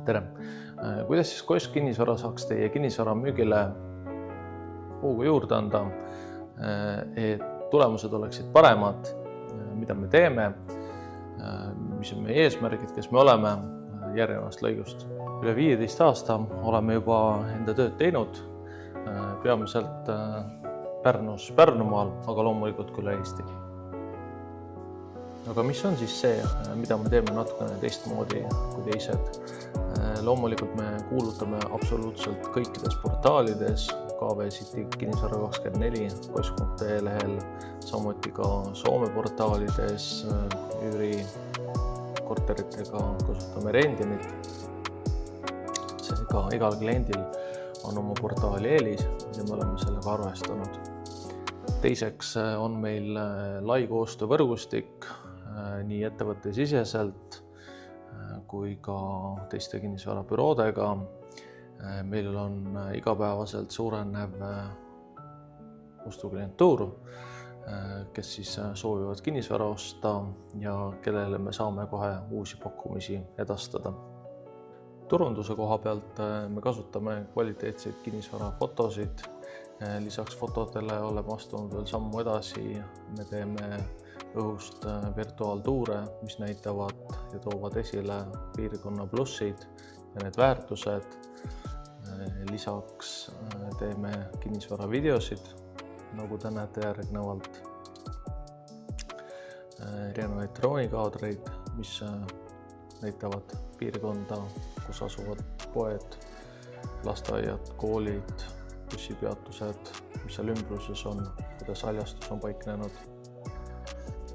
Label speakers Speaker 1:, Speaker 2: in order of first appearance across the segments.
Speaker 1: Tere! Kuidas siis Koisk kinnisvara saaks teie kinnisvara müügile hoogu juurde anda, et tulemused oleksid paremad, mida me teeme, mis on meie eesmärgid, kes me oleme järgnevast lõigust. Üle 15 aasta oleme juba enda tööd teinud, peamiselt Pärnus, Pärnumaal, aga loomulikult ka üle Eesti. Aga mis on siis see, mida me teeme natukene teistmoodi kui teised? Loomulikult me kuulutame absoluutselt kõikides portaalides, KV-City Kinnisvara24, Koisk.ee lehel, samuti ka Soome portaalides, üürikorteritega kasutame Rendinit. Seega igal kliendil on oma portaali eelis ja me oleme sellega arvestanud. Teiseks on meil lai koostöövõrgustik nii ettevõtte siseselt kui ka teiste kinnisvarabüroodega. Meil on igapäevaselt suurenev ostuklientuur, kes siis soovivad kinnisvara osta ja kellele me saame kohe uusi pakkumisi edastada. Turunduse koha pealt me kasutame kvaliteetseid kinnisvarafotosid. Lisaks fotodele oleme astunud veel sammu edasi. Me teeme õhust virtuaaltuure, mis näitavad ja toovad esile piirkonna plussid ja need väärtused. Lisaks teeme kinnisvara videosid, nagu te näete järgnevalt. Erinevaid droonikaadreid, mis näitavad piirkonda, kus asuvad poed, lasteaiad, koolid, bussipeatused, mis seal ümbruses on, kuidas haljastus on paiknenud.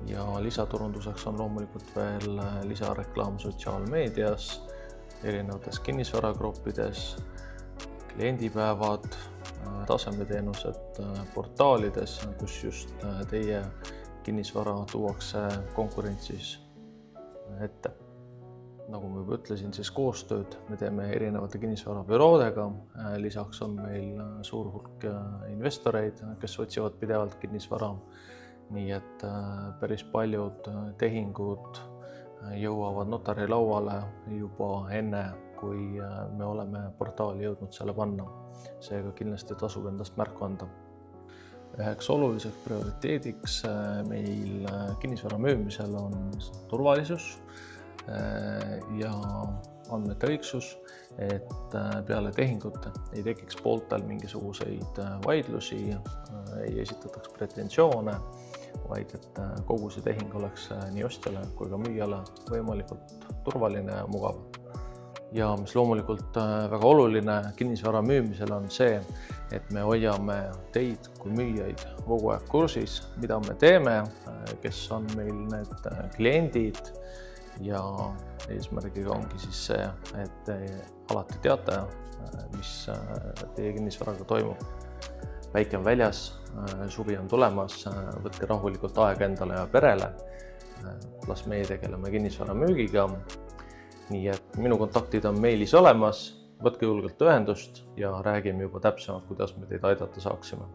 Speaker 1: Ja lisaturunduseks on loomulikult veel lisareklaam sotsiaalmeedias, erinevates kinnisvaragruppides, kliendipäevad, tasemeteenused portaalides, kus just teie kinnisvara tuuakse konkurentsis ette. Nagu ma juba ütlesin, siis koostööd me teeme erinevate kinnisvarabüroodega. Lisaks on meil suur hulk investoreid, kes otsivad pidevalt kinnisvara. Nii et päris paljud tehingud jõuavad notari lauale juba enne, kui me oleme portaali jõudnud selle panna. Seega kindlasti tasub endast märku anda. Üheks oluliseks prioriteediks meil kinnisvara müümisel on turvalisus ja andmete õigsus, et peale tehingut ei tekiks pooltel mingisuguseid vaidlusi, ei esitataks pretensioone, vaid et kogu see tehing oleks nii ostjale kui ka müüjale võimalikult turvaline ja mugav. Ja mis loomulikult väga oluline kinnisvara müümisel on see, et me hoiame teid kui müüjaid kogu aeg kursis, mida me teeme, kes on meil need kliendid ja eesmärgiga ongi siis see, et te alati teate, mis teie kinnisvaraga toimub. Päike on väljas, suvi on tulemas, võtke rahulikult aega endale ja perele. Las meie tegeleme kinnisvara müügiga. Nii et minu kontaktid on meilis olemas, võtke julgelt ühendust ja räägime juba täpsemalt, kuidas me teid aidata saaksime.